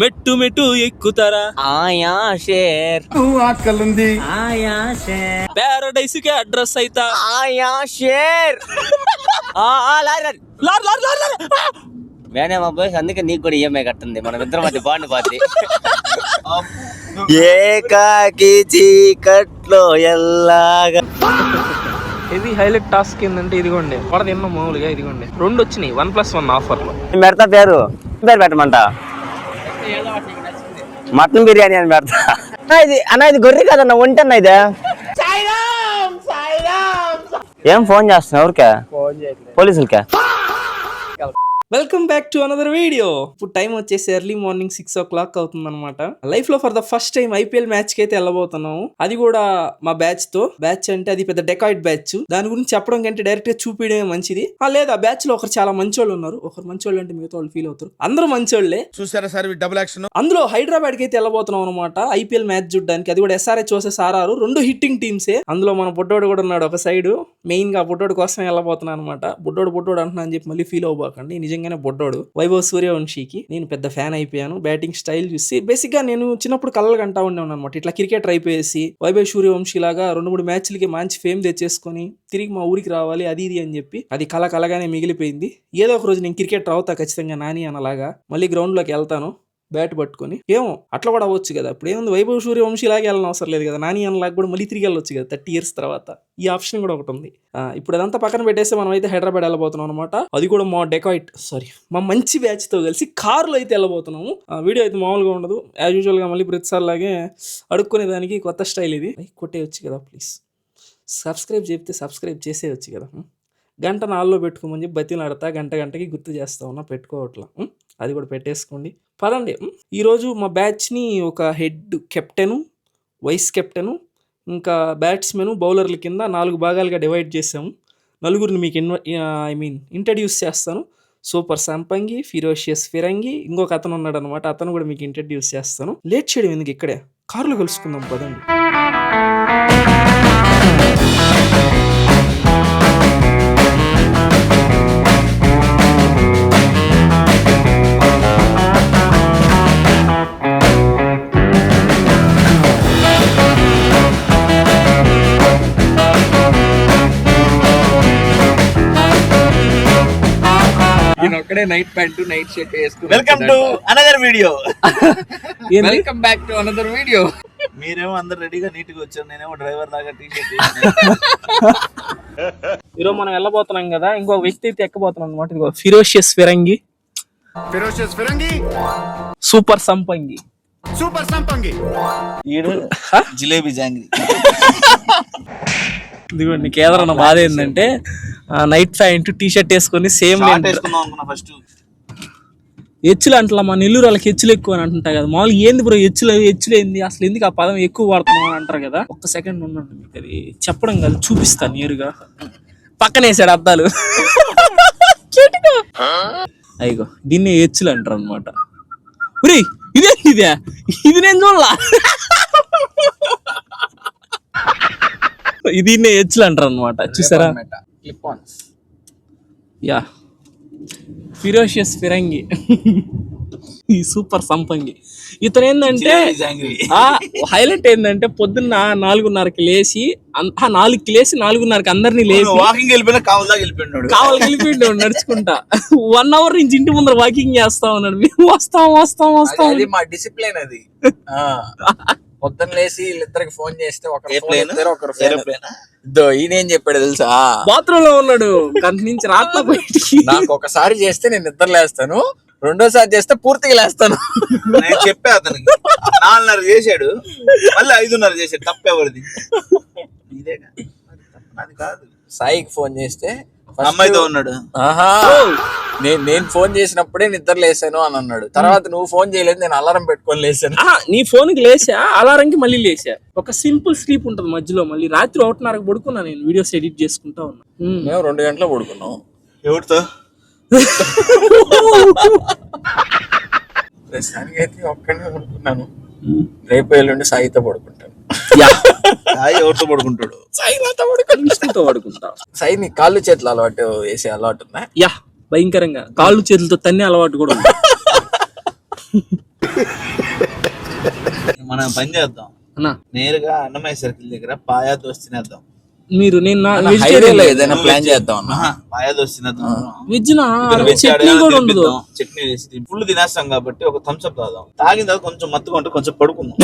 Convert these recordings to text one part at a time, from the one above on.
మెట్టు మెట్టు ఎక్కుతారా ఆయా షేర్ ఆకలింది ఆయా షేర్ పారడైస్ కి అడ్రస్ అయితా ఆయా షేర్ వేనే మా బాయ్స్ అందుకే నీకు కూడా ఈఎంఐ కట్టుంది మన ఇద్దరి మధ్య బాండ్ పాతి ఏకాకి చీకట్లో ఎల్లాగా. ఇది హైలైట్ టాస్క్ ఏంటంటే ఇదిగోండి కూడా తిన్నాం మామూలుగా ఇదిగోండి 2 వచ్చినాయి 1+1 ఆఫర్లో. పెడతా పేరు పెట్టమంట మటన్ బిర్యానీ అని పెడతా అన్న ఇది గొర్రె కదన్న ఒంటన్న ఇదే. ఏం ఫోన్ చేస్తున్నా ఎవరికే? పోలీసులకే. Welcome back to another video. ఇప్పుడు టైం వచ్చేసి ఎర్లీ మార్నింగ్ 6 o'clock అవుతుంది అనమాట. లైఫ్ లో for the first time IPL match కి అయితే వెళ్ళబోతున్నాము. అది కూడా మా బ్యాచ్ తో. బ్యాచ్ అంటే అది పెద్ద డెకాయిడ్ బ్యాచ్. దాని గురించి చెప్పడం కంటే డైరెక్ట్ గా చూపించడమే మంచిది. లేదు ఆ బ్యాచ్ లో ఒకరు చాలా మంచోళ్ళు ఉన్నారు. ఒకరు మంచోళ్ళు అంటే మిగతా వాళ్ళు ఫీల్ అవుతారు. అందరూ మంచోళ్లే. చూసారా సార్ డబుల్ యాక్షన్. అందులో హైదరాబాద్ కి అయితే వెళ్ళబోతున్నాం అనమాట ఐపీఎల్ మ్యాచ్ చూడడానికి. అది కూడా ఎస్ఆర్హెచ్ వర్సెస్ ఆర్ఆర్ 2 హిట్టింగ్ టీమ్సే. అందులో మన బుడ్డోడు కూడా ఉన్నాడు ఒక సైడ్. మెయిన్ గా బుడ్డోడు కోసం వెళ్ళబోతున్నాను అనమాట. బుడ్డోడు అంటున్నా అని చెప్పి మళ్ళీ ఫీల్ అవ్వకండి. నిజంగానే బుడ్డోడు. వైభవ్ సూర్యవంశీకి నేను పెద్ద ఫ్యాన్ అయిపోయాను. బ్యాటింగ్ స్టైల్ చూసి బేసిక్ గా నేను చిన్నప్పుడు కళ్ళగా అంటా ఉండేవాను అనమాట. ఇట్లా క్రికెటర్ అయిపోయేసి వైభవ్ సూర్యవంశీ లాగా 2-3 మ్యాచ్లకి మంచి ఫేమ్ తెచ్చేసుకొని తిరిగి మా ఊరికి రావాలి అది ఇది అని చెప్పి అది కలగానే మిగిలిపోయింది. ఏదో ఒక రోజు నేను క్రికెటర్ అవుతా ఖచ్చితంగా నాని అనలాగా. మళ్ళీ గ్రౌండ్ లోకి వెళ్తాను బ్యాట్ పట్టుకొని. ఏమో అట్లా కూడా అవ్వచ్చు కదా. ఇప్పుడు ఏముంది వైభవ్ సూర్యవంశీ లాగా వెళ్ళిన అవసరం లేదు కదా. నాని అన్నలాగా కూడా మళ్ళీ తిరిగి వెళ్ళొచ్చు కదా 30 years తర్వాత. ఈ ఆప్షన్ కూడా ఒకటి ఉంది. ఇప్పుడు అదంతా పక్కన పెట్టేస్తే మనం అయితే హైదరాబాద్ వెళ్ళబోతున్నాం అనమాట. అది కూడా మా మంచి బ్యాచ్ తో కలిసి కారులో అయితే వెళ్ళబోతున్నాము. వీడియో అయితే మామూలుగా ఉండదు. యాజ్ యూజువల్ గా మళ్ళీ ప్రతిసారి లాగే అడుక్కునే దానికి కొత్త స్టైల్ ఇది. కొట్టేయచ్చు కదా ప్లీజ్. సబ్స్క్రైబ్ చెప్తే సబ్స్క్రైబ్ చేసేయచ్చు కదా. గంట నాలుగులో పెట్టుకోమని చెప్పి బతిలాడతా. గంటకి గుర్తు చేస్తా ఉన్నా పెట్టుకోవట్లా. అది కూడా పెట్టేసుకోండి పదండి. ఈరోజు మా బ్యాచ్ని ఒక హెడ్ కెప్టెను, వైస్ కెప్టెను, ఇంకా బ్యాట్స్మెన్, బౌలర్ల కింద 4 భాగాలుగా డివైడ్ చేసాము. నలుగురిని మీకు ఇంట్రడ్యూస్ చేస్తాను. సూపర్ సంపంగి, ఫిరోషియస్ ఫిరంగి, ఇంకొక అతను ఉన్నాడు అనమాట. అతను కూడా మీకు ఇంట్రడ్యూస్ చేస్తాను. లేట్ చేయడం ఎందుకు, ఇక్కడే కారులో కలుసుకుందాం పదండి. ఒక్కడే నైట్ ప్యాంటు నైట్ షర్ట్ వేసుకుని welcome to another video. Welcome back to another video. మీరేమో అందరు రెడీగా నీట్ గా వచ్చారు. నేనేమో డ్రైవర్ లాగా టీ-షర్ట్. ఈరోజు మనం వెళ్ళబోతున్నాం కదా. ఇంకో వ్యక్తి అయితే ఎక్కబోతున్నాం అనమాట. ఇదిగో ఫిరోషియస్ ఫిరంగి, సూపర్ సంపంగి, ఈడు జిలేబీ జాంగ్రీ. ఇదిగోండి కేదారన్న బాధ ఏంటంటే నైట్ ప్యాంట్ టీ-షర్ట్ వేసుకొని సేమ్ ఫస్ట్ హెచ్చులు అంటలా. మా నెల్లూరు వాళ్ళకి హెచ్చులు ఎక్కువ అని అంటుంటా కదా. మామూలుగా ఏంది బ్రో హెచ్చులు ఏంది అసలు, ఎందుకు ఆ పదం ఎక్కువ వాడుతున్నాం అని అంటారు కదా. ఒక్క సెకండ్ ఉండండి, మీకు అది చెప్పడం కాదు చూపిస్తాను నేరుగా. పక్కన వేసాడు అద్దాలు. అయ్యో దీన్ని హెచ్చులు అంటారు అనమాట. ఇది నేను చూడలా. దీన్నే హెచ్చులు అంటారు అనమాట. చూసారా? యా ఫిరోషియస్ ఫిరంగి, ఈ సూపర్ సంపంగి. ఇతను ఏంటంటే హైలైట్ ఏంటంటే పొద్దున్న 4:30కి లేచి 4కి లేచి 4:30కి అందరినీ లేచి వాకింగ్ వెళ్ళిపోయినా కావాలి వెళ్ళిపోయిండు నడుచుకుంటా 1 hour నుంచి ఇంటి ముందర వాకింగ్ చేస్తా ఉన్నాడు. మేము వస్తాం. అది మా డిసిప్లిన్ అది. పొద్దున్న లేసి వీళ్ళిద్దరికి ఫోన్ చేస్తే ఒకరు ఈయనేం చెప్పాడు తెలుసా? బాత్రూమ్ లో ఉన్నాడు గంట నుంచి రాత్రి బయటికి. నాకు ఒకసారి చేస్తే నేను నిద్ర లేస్తాను, రెండోసారి చేస్తే పూర్తిగా లేస్తాను. నేను చెప్పా అతనికి. 4:30 చేశాడు, మళ్ళీ 5:30 చేశాడు. తప్పెవరిది? ఇదేగా అది కాదు. సాయికి ఫోన్ చేస్తే అమ్మాయితో ఉన్నాడు. నేను ఫోన్ చేసినప్పుడే నిద్ర లేసాను అని అన్నాడు. తర్వాత నువ్వు ఫోన్ చేయలేదు, నేను అలారం పెట్టుకొని లేసాను. నీ ఫోన్ కి లేసా, అలారంకి మళ్ళీ లేసా. ఒక సింపుల్ స్లీప్ ఉంటది మధ్యలో. మళ్ళీ రాత్రి 1:30కి పడుకున్నా. నేను వీడియోస్ ఎడిట్ చేసుకుంటా ఉన్నా. మేము 2 గంటలకు పడుకున్నాం. ఎవరితో? ప్రస్తుతానికి అయితే ఒక్కడే పడుకున్నాను. రేపు ఎల్లుండి సాయితో పడుకుంటాను. సాయి ఎవరితో పడుకుంటాడు? సాయితో పడుకుంటా. సాయి నీ కాళ్ళు చేతులు అలవాటు వేసే అలవాటు ఉందా? యా భయంకరంగా కాళ్ళు చేతులతో తన్ని అలవాటు కూడా ఉంది. మనం పని చేద్దాం, అన్నా నేరుగా అన్నమయ్య సర్కిల్ దగ్గర పాయా దోశ తినేద్దాం. మీరు నేను హైవేలో ఏదైనా ప్లాన్ చేద్దాం అన్న. పాయా దోశ తినేద్దాం. వెజ్ చట్నీ కూడా ఉండదు, చట్నీ వేసి ఫుల్ తినేస్తాం కాబట్టి ఒక థమ్స్ అప్ తాగుదాం. తాగిన తర్వాత కొంచెం మత్తుగా ఉంటే కొంచెం పడుకుందాం.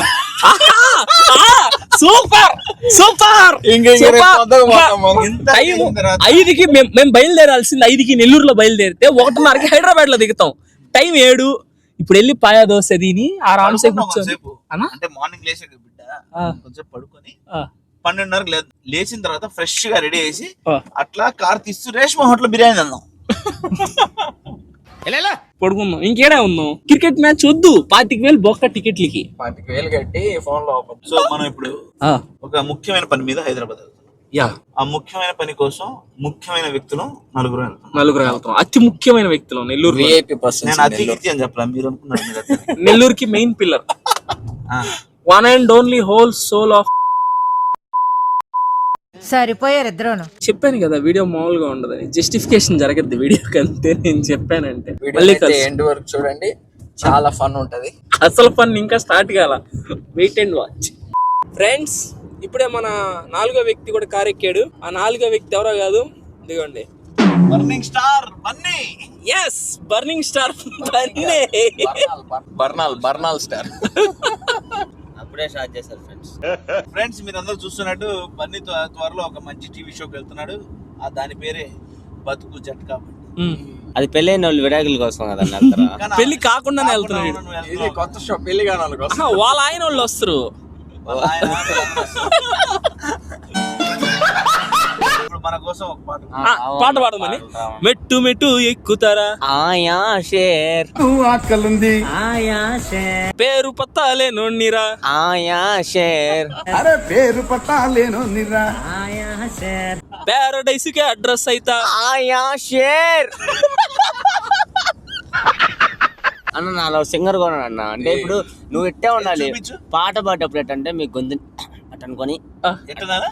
Super super. ఇంత అయిన తర్వాత 5కి మేము బయలుదేరాల్సింది 5కి నెల్లూరులో బయలుదేరితే 1:30కి హైదరాబాద్ లో దిగుతాం. టైం 7. ఇప్పుడు వెళ్ళి పాయా దోశ తిని ఆరాంసే పడుకుందాం కూర్చొని కొంచెంసేపు. అంటే మార్నింగ్ లేచాక బిడ్డ కొంచెం పడుకొని ఆ. 12:30కి లేచిన తర్వాత ఫ్రెష్ గా రెడీ చేసి ఆ. అట్లా కార్ తీస్తూ రేష్మా హోటల్ బిర్యానీ తిందాం. పడుకుందాం. ఇంకేడా ఉన్నాం. క్రికెట్ మ్యాచ్ వద్దు, 25,000 బొక్క టికెట్లకి. 25,000 కట్టి ఫోన్ లో ఓపెన్. సో మనం ఇప్పుడు ఒక ముఖ్యమైన పని మీద హైదరాబాద్ వెళ్తాం. యా, ఆ ముఖ్యమైన పని కోసం ముఖ్యమైన వ్యక్తులు నలుగురు వెళ్తాం. నలుగురు వెళ్తాం. అతి ముఖ్యమైన వ్యక్తులు నెల్లూరు. VIP person. నేను అతి గితి అని చెప్పలా, మీరు అనుకున్నారు మీరు అతి. నెల్లూరుకి మెయిన్ పిల్లర్, ఆ. One and only whole soul of. సరిపోయారు ఇద్దరును. చెప్పాను కదా వీడియో మామూలుగా ఉండదని. జస్టిఫికేషన్ జరగద్దు వీడియోకి, అంతే. నేను చెప్పానంటే మళ్ళీ ఎండ్ వరకు చూడండి, చాలా ఫన్ ఉంటది. అసలు పని ఇంకా స్టార్ట్ కాల. Wait and watch. ఫ్రెండ్స్, ఇప్పుడే మన 4వ వ్యక్తి కూడా కార్ ఎక్కాడు. ఆ 4వ వ్యక్తి ఎవరో కాదు, ఇదిగోండి, burning star Bunny. Yes, burning star Bunny. Burnol star. అప్పుడే స్టార్ట్ చేశారు ఫ్రెండ్స్. మీరు అందరూ చూస్తున్నట్టు బన్నీ త్వరలో ఒక మంచి టీవీ షోకి వెళ్తున్నాడు. ఆ దాని పేరే బతుకు జట్కా. అది పెళ్ళైన వాళ్ళు విడాకుల కోసం కదా వెళ్తారా? పెళ్లి కాకుండానే వెళ్తున్నాడు. ఇది కొత్త షో, పెళ్లి కాని వాళ్ళ కోసం. వాళ్ళ ఆయన వాళ్ళు వస్తారు. ఇప్పుడు మన కోసం ఒక పాట. పాట పాడమని. మెట్టు మెట్టు ఎక్కుతారా ఆయా షేర్ ఆకలింది ఆయా షేర్ పేరు పత్తాలే నొన్నిరా ఆయా షేర్ అరే పేరు పట్టాలేను నిరా ఆయా షేర్ ప్యారడైస్ కి అడ్రస్ అయితా. ఆయా షేర్ అన్న నాలో సింగర్ కూడా అన్న. అంటే ఇప్పుడు నువ్వు ఎట్టే ఉండాలి చూపించు. పాట పాడేటప్పుడు ఎట్టంటే మీ గొంతు అట్ అనుకొని ఎట్టున్నారా?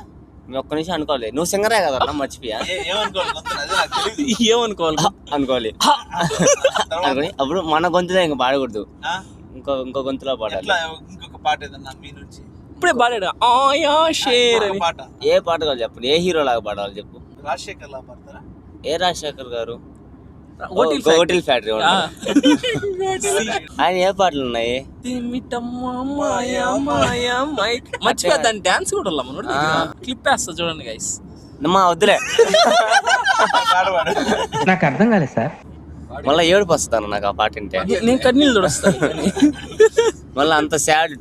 మీ ఒక్క నిమిషం అనుకోవాలి. నువ్వు సింగరే కదా అన్న, మర్చిపోయా. ఏమనుకోవాలి కొంత అదే నాకు తెలియదు. ఏమనుకోవాలి అనుకోవాలి. తర్వాత అనుకొని అప్పుడు మన గొంతులో ఇంకా పాడకూడదు, ఆ? ఇంకో గొంతులో పాడాలి. ఎట్లా ఇంకొక పాట ఏదన్నా మీ నుంచి ఇప్పుడే పాడాడు ఆయా షేర్ ఒక అని. పాట ఏ పాట కావాలి చెప్పు, ఏ హీరో లాగా పాడాలి చెప్పు. రాజశేఖర్ లా పాడతారా? ఏ రాజశేఖర్ గారు? హోటల్ హోటల్ ఫ్యాక్టరీ ఆయన ఏ పాటలు ఉన్నాయి? మర్చిపోయా, దాని డాన్స్ కూడా క్లిప్ వేస్తా చూడండి గైస్. మా వద్దులే, పాట పాడు. నాకు అర్థం కాలేదు సార్. మళ్ళీ ఏడుపు వస్తాను నాకు ఆ పాట వింటే. నేను కన్నీళ్ళు చూడొస్తాను. మళ్ళీ అంత సాడ్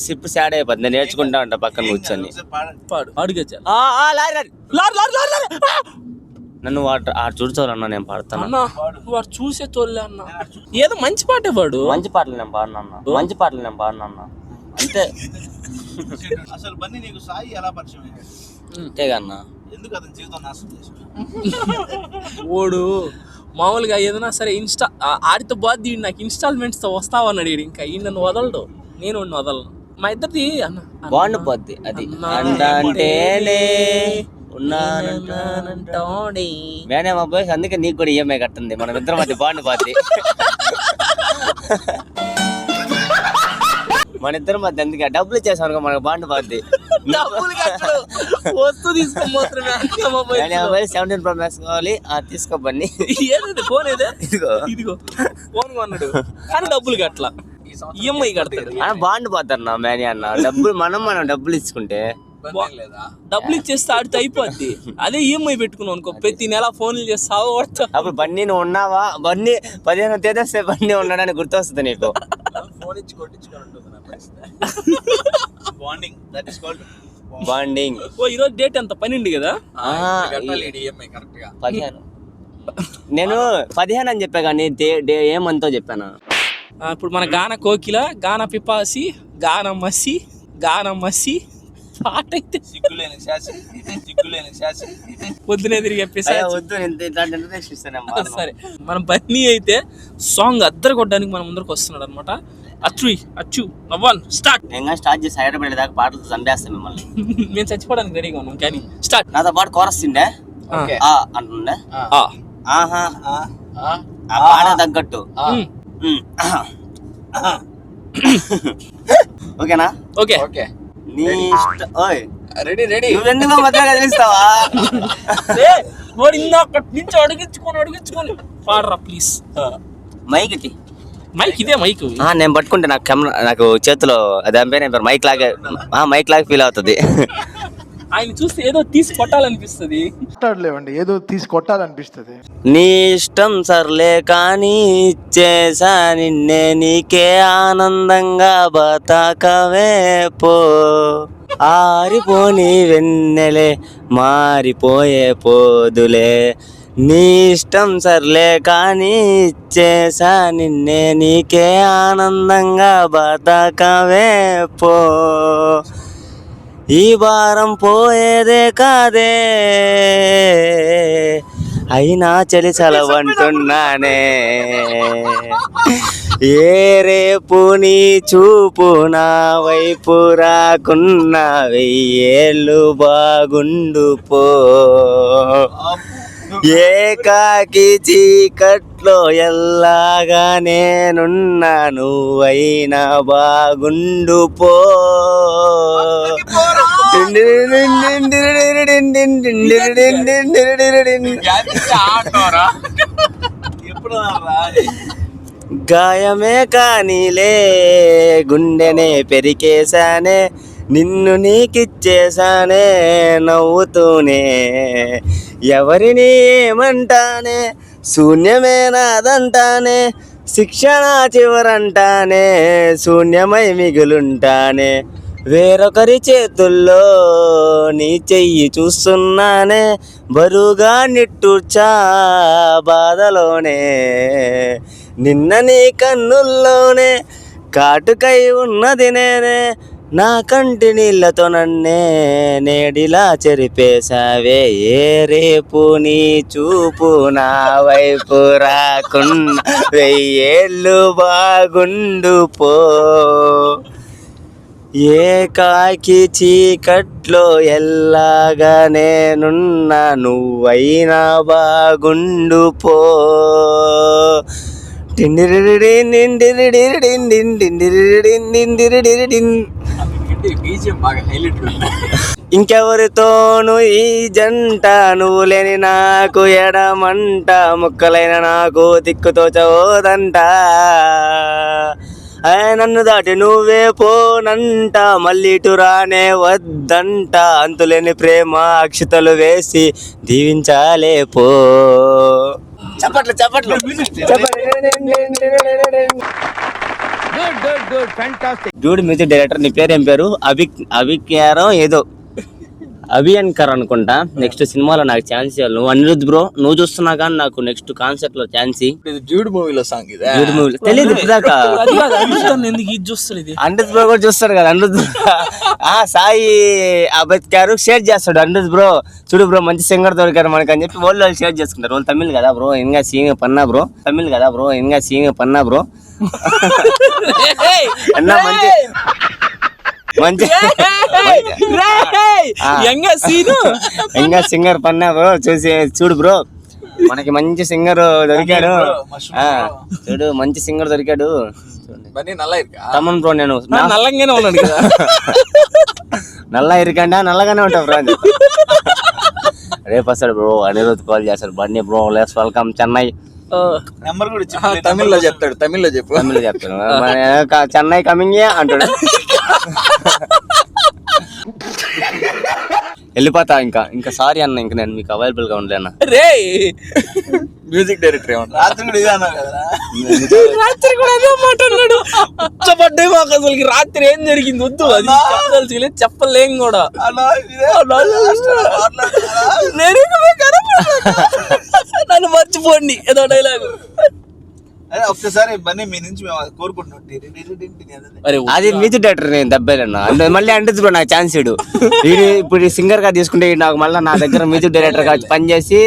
సిప్ సాడ్ అయిపోతుంది. నేను నేర్చుకుంటా ఉంటా పక్కన కూర్చొని. ఒకసారి పాడండి. పాడు అడుగు చాలు. నన్ను ఆడు చూడచాలన్నా, నేను పాడతాను. అన్న వాడు చూసే తోలే అన్న. ఏదో మంచి పాటే వాడు. మంచి పాటలు నేను పాడినా, మంచి పాటలు నేను పాడినా అంతే. అసలు బన్నీ నీకు సాయి ఎలా పరిచయం అయ్యాడు? అంతేగన్నా. ఎందుకు అతని జీవితం నాశనం చేసాడు? ఓడు మామూలుగా ఏదైనా సరే ఆడితో బాధ నాకు ఇన్స్టాల్మెంట్స్ తో వస్తావన్నాడు. ఇంకా ఈ నన్ను వదలడు, నేను వదలను. మా ఇద్దరిది అన్న బాండ్ పోద్ది అది. అంటేనే మేనే మా బాయ్స్, అందుకే నీకు కూడా ఈఎంఐ కట్టింది. మన ఇద్దరి మధ్య బాండ్ పోద్ది. మన ఇద్దరి మధ్య అందుకే డబ్బులు ఇచ్చేసాం అనుకో, మనకు బాండ్ పోద్ది. 17 Pro Max కావాలి, తీసుకోబడి. ఫోన్ ఏదే ఇదిగో ఇదిగో ఫోన్ కొన్నాడు కానీ డబ్బులు కట్లా, ఈఎంఐ కడతాడు. బాండ్ పోతారు నా మేనే అన్న. డబ్బులు మనం డబ్బులు ఇచ్చుకుంటే డబ్బులు ఇచ్చేస్తే ఆడితే అయిపోద్ది. అదే ఈఎంఐ పెట్టుకున్నావు అనుకో, ప్రతి నెల ఫోన్లు చేస్తావు. అప్పుడు బండి నువ్వు ఉన్నావా, బండి 15వ తేదీ వస్తే బండి ఉన్నాడని గుర్తొస్తుంది నీకు. ఫోన్ ఇచ్చి కొట్టించుకొని ఉంటుంది నా పరిస్థితి. Bonding, that is called bonding. ఓ ఈరోజు డేట్ ఎంత 12 కదా. కట్టాలి ఈఎంఐ కరెక్ట్ గా. 15. నేను 15 అని చెప్పా కానీ ఏమంతో చెప్పాను. ఇప్పుడు మన గాన కోకిల, గాన పిపాసి, గాన మసి పాట అయితే సిగ్గులేని శాసి పొద్దునే తిరిగి చెప్పేసి. వద్దు, ఇట్లాంటి ఇంటర్వ్యూస్ ఇస్తాను. సరే, మన బన్నీ అయితే సాంగ్ అద్దరు కొట్టడానికి మన ముందరకు వస్తున్నాడు అనమాట. అచ్చు నవ్వాన్ స్టార్ట్. నేను స్టార్ట్ చేసి హైదరాబాద్ దాకా పాటలతో చంపేస్తాను మిమ్మల్ని. మేము చచ్చిపోవడానికి రెడీగా ఉన్నాం కానీ స్టార్ట్. నాతో పాటు కోరస్ తిండే అంటుండే. ఆహా ఆ పాట తగ్గట్టు ఓకేనా? ఓకే ఓకే నీ ఇష్టం. ఓయ్ రెడీ రెడీ. నువ్వెందుకో మధ్యలో కదిలిస్తావా? వాడు ఇందాక నుంచి అడిగించుకొని పాడరా ప్లీజ్. మైక్ ఇట్టి. మైక్ ఇదే మైక్. నేను పట్టుకుంటే నాకు కెమెరా నాకు చేతిలో దాని పేరు మైక్ లాగా ఫీల్ అవుతుంది. ఆయన చూస్తే ఏదో తీసి కొట్టాలనిపిస్తుంది. మాట్లాడలేవండి, ఏదో తీసి కొట్టాలనిపిస్తుంది. నీ ఇష్టం సర్లే కానీ ఇచ్చేసా నిన్నే నీకే ఆనందంగా బతకవే పో. ఆరిపోని వెన్నెలే మారిపోయే పోదులే. నీ ఇష్టం సర్లే కానీ ఇచ్చేసా నిన్నే నీకే ఆనందంగా బతకవే పో. ఈ వారం పోయేదే కాదే అయినా చలి చలవంటున్నానే. ఏ రేపు నీ చూపు నా వైపు రాకున్నా వెయ్యేళ్ళు బాగుండు పో. ఏకాకి చీకట్లో ఎల్లాగా నేనున్నా నువ్వైనా బాగుండు పో. ఎప్పుడు గాయమే కానీలే గుండెనే పెరికేశానే నిన్ను నీకిచ్చేశానే నవ్వుతూనే. ఎవరిని ఏమంటానే శూన్యమే నాదంటానే. శిక్షణ చివరంటానే శూన్యమై మిగులుంటానే. వేరొకరి చేతుల్లో నీ చెయ్యి చూస్తున్నానే. బరువుగా నిట్టూర్చా బాధలోనే నిన్న నీ కన్నుల్లోనే కాటుకై ఉన్నది నేనే. నా కంటి నీళ్ళతో నన్నే నేడిలా చెరిపేశావే. ఏ రేపు నీ చూపు నా వైపు రాకున్నా వెయ్యేళ్ళు బాగుండు పో. ఏకాకి చీకట్లో ఎల్లాగా నేనున్నా నువ్వైనా బాగుండు పో. ఇంకెవరితోను ఈ జంట నువ్వు లేని నాకు ఎడమంట. ముక్కలైన నాకు దిక్కుతోచవోదంట. నన్ను దాటి నువ్వే పోనంట. మళ్ళీటు రానే వద్దంట. అంతులేని ప్రేమ అక్షతలు వేసి దీవించాలే పో. చప్పట్లు చప్పట్లు. Dude music director. నీ పేరు ఏం పేరు? అభిక్యారం ఏదో అభియన్కర్ అనుకుంటా. నెక్స్ట్ సినిమాలో నాకు ఛాన్స్ ఇవ్వాలి నువ్వు. అనిరుద్ధ్ బ్రో నువ్వు చూస్తున్నా కానీ నాకు నెక్స్ట్ కాన్సెప్ట్ లో ఛాన్స్. డ్యూడ్ మూవీలో సాంగ్ ఇది. డ్యూడ్ మూవీ తెలియదు ఇప్పుడాకా. ఎందుకు ఇది చూస్తుంది? అనిరుద్ధ్ బ్రో కూడా చూస్తాడు కదా. అనిరుద్ధ్ సాయి అభిక్యారు షేర్ చేస్తాడు. అనిరుద్ధ్ బ్రో చూడు బ్రో మంచి సింగర్ దొరికారు మనకి అని చెప్పి వాళ్ళు షేర్ చేసుకుంటారు. వాళ్ళు తమిళ్ కదా బ్రో ఇంకా సీంగ్ పన్నా బ్రో. తమిళ్ కదా బ్రో ఇంకా సీంగ్ పన్నా బ్రో అన్నా మంచి మంచి ఇంకా సింగర్ పన్నా బ్రో. చూడు బ్రో మనకి మంచి సింగర్ దొరికాడు. చూడు మంచి సింగర్ దొరికాడు. తమన్ బ్రో నేను నల్లంగానే ఉన్నాడు కదా. నల్ల ఇరికండా నల్లగానే ఉంటావు బ్రో. రేపు వస్తాడు బ్రో. అనిరుద్ధ్ కాల్ చేస్తాడు. Bunny bro let's welcome Chennai. Number కూడా తమిళ్లో చెప్తాడు. తమిళ్లో చెప్తాడు. చెన్నై కమింగ్ అంటాడు. వెళ్ళిపోతా ఇంకా సారీ అన్న. ఇంకా నేను మీకు అవైలబుల్ గా ఉండలేనా? రే మ్యూజిక్ డైరెక్టర్ ఏమన్నా రాత్రి కూడా ఇదే అన్నావు కదరా. రాత్రి కూడా అదే మాట అన్నాడు. పడ్డాయి మాకు అసలు రాత్రి ఏం జరిగింది వద్దు. అది చెప్పదలుచుకోలే చెప్పలేం కూడా. నన్ను మర్చిపోండి ఏదో డైలాగు. అదే ఒక్కసారి బన్నీ మీ నుంచి మేము కోరుకుంటున్నాం. అది మ్యూజిక్ డైరెక్టర్ నేను దెబ్బేలన్నా. మళ్ళీ అంటే నాకు ఛాన్స్ ఇడు. ఇప్పుడు సింగర్ గా తీసుకుంటే నాకు మళ్ళీ నా దగ్గర మ్యూజిక్ డైరెక్టర్ గా పనిచేసి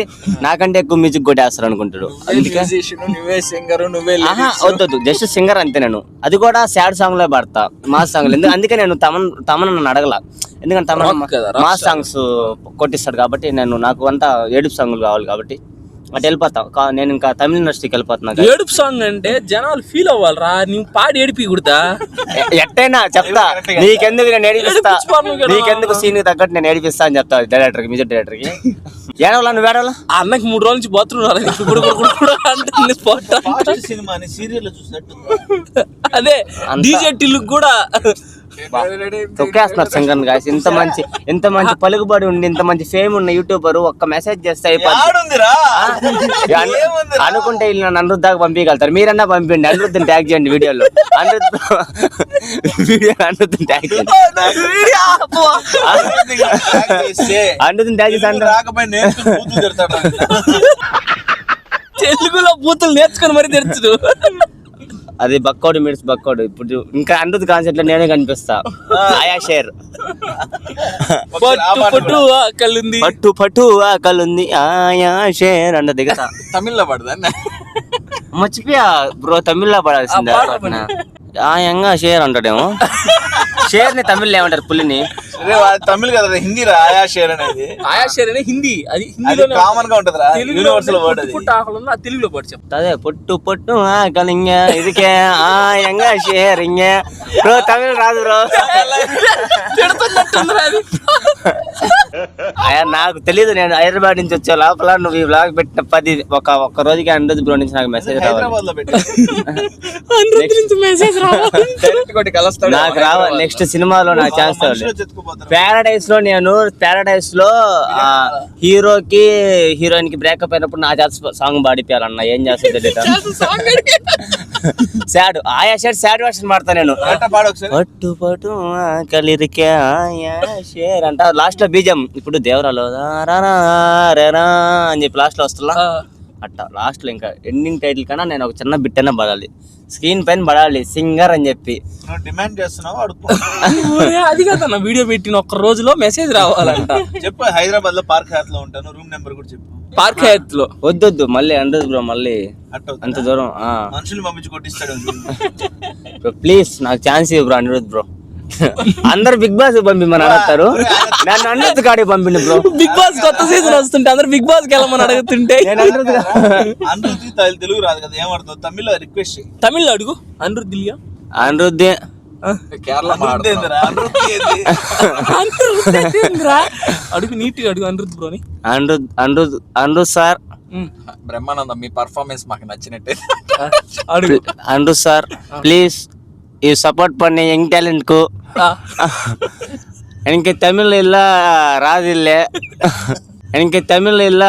నాకంటే ఎక్కువ మ్యూజిక్ కొట్టేస్తారు అనుకుంటాడు. నువ్వే సింగర్ నువ్వే వద్దు జస్ట్ సింగర్ అంతే. నేను అది కూడా సాడ్ సాంగ్ లో పడతా మాస్ సాంగ్. అందుకే నేను తమన్ నన్ను అడగల. ఎందుకంటే తమన్ మాస్ సాంగ్స్ కొట్టిస్తాడు కాబట్టి నాకు అంతా ఏడుపు సాంగ్లు కావాలి కాబట్టి అటు వెళ్ళిపోతా నేను ఇంకా తమిళ ఇండస్ట్రీకి వెళ్ళిపోతున్నా ఏడుపు సాంగ్ అంటే జనాలు ఫీల్ అవ్వాలరా, నువ్వు పాడి ఏడిపి కుడతా. ఎట్టైనా చెప్తా, నీకెందుకు నేను ఏడిపిస్తా, నీకెందుకు సీన్ తగ్గట్టు నేను ఏడిపిస్తా అని చెప్తా డైరెక్టర్ కి, మ్యూజిక్ డైరెక్టర్ కి. ఏడవలా నువ్వు ఏడవలా? అన్నకి 3 రోజుల నుంచి బాత్రూమ్ రాలేదు సినిమాని సీరియల్ చూసినట్టు. అదే డీజే టిల్లుకి కూడా తొక్కేస్తున్నారు సింగర్ గాయస్. ఇంత మంచి పలుకుబడి ఉండి ఇంత మంచి ఫేమ్ ఉన్న యూట్యూబర్ ఒక్క మెసేజ్ చేస్తే అయిపోతుంది అనుకుంటే వీళ్ళు నన్ను అనిరుద్ధ్ దాకా పంపించగలుగుతారు. మీరన్నా పంపించండి, అనిరుద్ధిని ట్యాగ్ చేయండి వీడియోలో. అనిరుద్ధిని ట్యాగ్ చేయండి, అనిరుద్ధిని ట్యాగ్ చేసి తెలుగులో బూతులు నేర్చుకుని మరి తెరచదు. అది బక్కోడు మిడ్స్ బక్కోడు. ఇప్పుడు ఇంకా అనిరుద్ధ్ కాన్సెప్ట్ లో నేనే కనిపిస్తా. ఆయా షేర్ పట్టు ఆకలుంది, పట్టు పట్టు ఆకలుంది ఆయా షేర్ అంట దిగతా. తమిళ్లో పడదా? మర్చిపోయా బ్రో, తమిళ్లో పడాల్సిందే. ఆయంగా షేర్ అంటాడేమో. షేర్ ని తమిళ్లో ఏమంటారు? పులిని తమిళ్ కదా, హిందీ రా. ఆయా షేర్ అనేది, ఆయా షేర్ అనేది హిందీ. అది కామన్ గా ఉంటది, యూనివర్సల్ వర్డ్ అది. తెలుగులో పడి చెప్తా. అదే పొట్టు పొట్టు ఆకలింగ ఇదికే ఆయంగా షేర్ ఇంగ. బ్రో తమిళ్ రాదు బ్రో. నాకు తెలీదు, నేను హైదరాబాద్ నుంచి వచ్చే లోపల నువ్వు ఈ బ్లాగ్ పెట్టిన ఒక్క రోజుకి అనిరుద్ధ్ బ్రో నుంచి నాకు మెసేజ్ హైదరాబాద్ లో పెట్టి నాకు రావాలి. నెక్స్ట్ సినిమాలో నాకు ఛాన్స్ ప్యారడైస్ లో. నేను ప్యారడైస్ లో హీరోకి హీరోయిన్ కి బ్రేకప్ అయినప్పుడు నా చేత సాంగ్ పాడిపోయాలన్న. ఏం చేస్తుంది సాడ్ ఆయా షేర్ సాడ్ వర్షన్ పాడతా నేను. పట్టు పట్టు కలిరికే ఆయా షేర్ అంట లాస్ట్ లో బీజం. ఇప్పుడు దేవరాలో అని చెప్పి లాస్ట్ లో వస్తున్నా అట్ట. లాస్ట్ లో ఇంకా ఎండింగ్ టైటిల్ కన్నా నేను ఒక చిన్న బిట్ అయినా పడాలి, స్క్రీన్ పైన పడాలి సింగర్ అని చెప్పి డిమాండ్ చేస్తున్నావు. అది కాదన్న, వీడియో పెట్టిన ఒక్క రోజులో మెసేజ్ రావాలంట. చెప్పు, హైదరాబాద్ లో పార్క్ హయాత్ లో ఉంటాను, రూమ్ నెంబర్ కూడా చెప్పు. పార్క్ హయాత్ లో వద్దొద్దు మళ్ళీ అనిరుద్ధ్ బ్రో, మళ్ళీ అంత దూరం మనుషులు పంపించి కొట్టిస్తాడు. ప్లీజ్ నాకు ఛాన్స్ ఇవ్వు బ్రో అనిరుద్ధ్ బ్రో. అందరు బిగ్ బాస్ పంపిమని అడుగుతారు, నన్ను అనిరుద్ధ్ కాడికి పంపిండు బ్రో. బిగ్ బాస్ కొత్త సీజన్ వస్తుంటే అందరు బిగ్ బాస్ కి వెళ్ళమని అడుగుతుంటే అనిరుద్ధ్ తెలుగు రాదు కదా, ఏమడుతుంది తమిళ్ రిక్వెస్ట్. తమిళ్ అడుగు అనిరుద్ధ్. అనిరుద్ధ్ కేరళ అడుగు, నీట్గా అడుగు అనిరుద్ధ్ బ్రోని. అనిరుద్ధ్ సార్, బ్రహ్మానందం మీ పర్ఫార్మెన్స్ మాకు నచ్చినట్టే. అడుగు అనిరుద్ధ్ సార్ ప్లీజ్ ఈ సపోర్ట్ பண்ணி యంగ్ టాలెంట్ కు. எனக்கு தமிழ் இல்ல ராதில்லை, எனக்கு தமிழ் இல்ல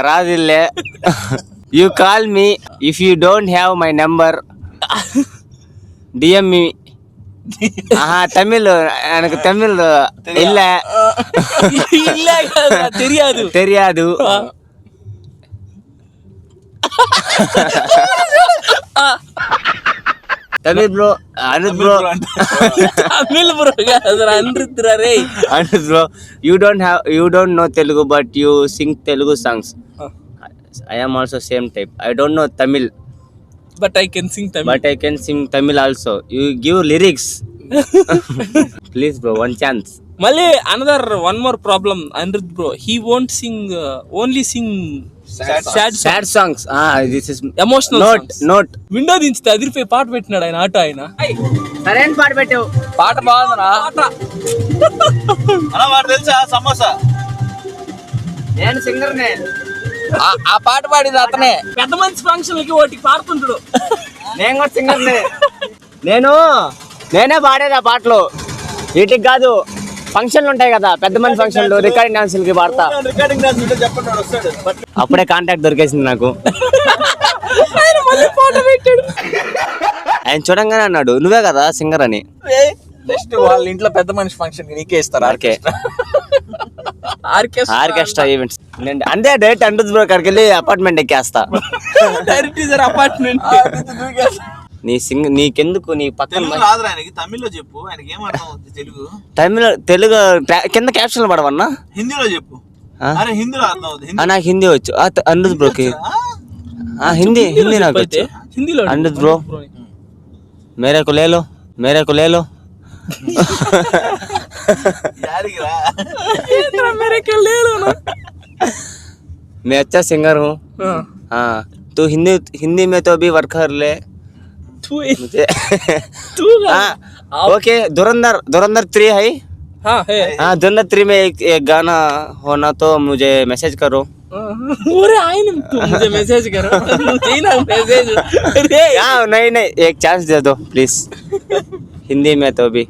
ராதில்லை. You call me if you don't have my number, DM me. Tamil எனக்கு தமிழ் இல்ல தெரியாது தெரியாது. Tamil bro Anirudh bro. Tamil bro Anirudh ray. Anirudh bro, you don't know Telugu but you sing Telugu songs. I am also same type. I don't know Tamil but I can sing Tamil also. You give lyrics. Please bro, one chance. మళ్ళీ another one more problem Anirudh bro, he won't sing only sing sad songs. This is emotional note. Window దించితే అదిరిపోయి పాట పెట్టినాడు ఆయన, auto ఆయన. సరైన పాట పెట్టావు, పాట బాగుందిరా. అలా వాడు తెలుసా సమోసా? నేను సింగర్ నే. ఆ పాట పాడింది అతనే. పెద్ద మంచి ఫంక్షన్లకి వాటికి పాడుతుంటాడు. నేను కూడా సింగర్ నే. నేనే పాడేది ఆ పాటలు, వీటికి కాదు. ఫంక్షన్లు ఉంటాయి కదా, పెద్ద మంది ఫంక్షన్లు, రికార్డింగ్ డాన్సులకి పాడతా. రికార్డింగ్ డాన్స్ ఉంటే చెప్పండి, వస్తాడు. అప్పుడే కాంటాక్ట్ దొరికేసింది నాకు. ఆయన చూడంగానే అన్నాడు నువ్వే కదా సింగర్ అని. నెక్స్ట్ వాళ్ళ ఇంట్లో పెద్ద మనిషి ఫంక్షన్ నీకే ఇస్తారు. ఆర్కెస్ట్రా ఈవెంట్స్ అంతే. డైరెక్ట్ అనిరుద్ధ్ బ్రో కాడికి వెళ్ళి అపార్ట్మెంట్ ఎక్కేస్తా. అపార్ట్మెంట్. నీకెందుకు, నీ పక్కన రాదు ఆయనకి. తమిళ్లో చెప్పు, ఆయనకి ఏం అర్థం అవుతుంది తెలుగు? తెలుగు కింద క్యాప్షన్ పడవన్నా, హిందీలో చెప్పు. అరే హిందీలో అర్థం అవుతుంది. నాకు హిందీ వచ్చు. అనిరుద్ధ్ బ్రోకి హిందీ నాకు వచ్చు. హిందీలో అనిరుద్ధ్ బ్రో మేరే కు లేలో मैं अच्छा सिंगर हूँ। हाँ तू हिंदी हिंदी में तो भी वर्क कर ले तू मुझे। तू हाँ ओके धुरंधर 3 है। हाँ है हाँ धुरंधर 3 में एक गाना होना तो मुझे मैसेज करो। अरे आए ना तू मुझे मैसेज करो चाहिए ना मैसेज अरे हाँ नहीं एक चांस दे दो प्लीज हिंदी में तो भी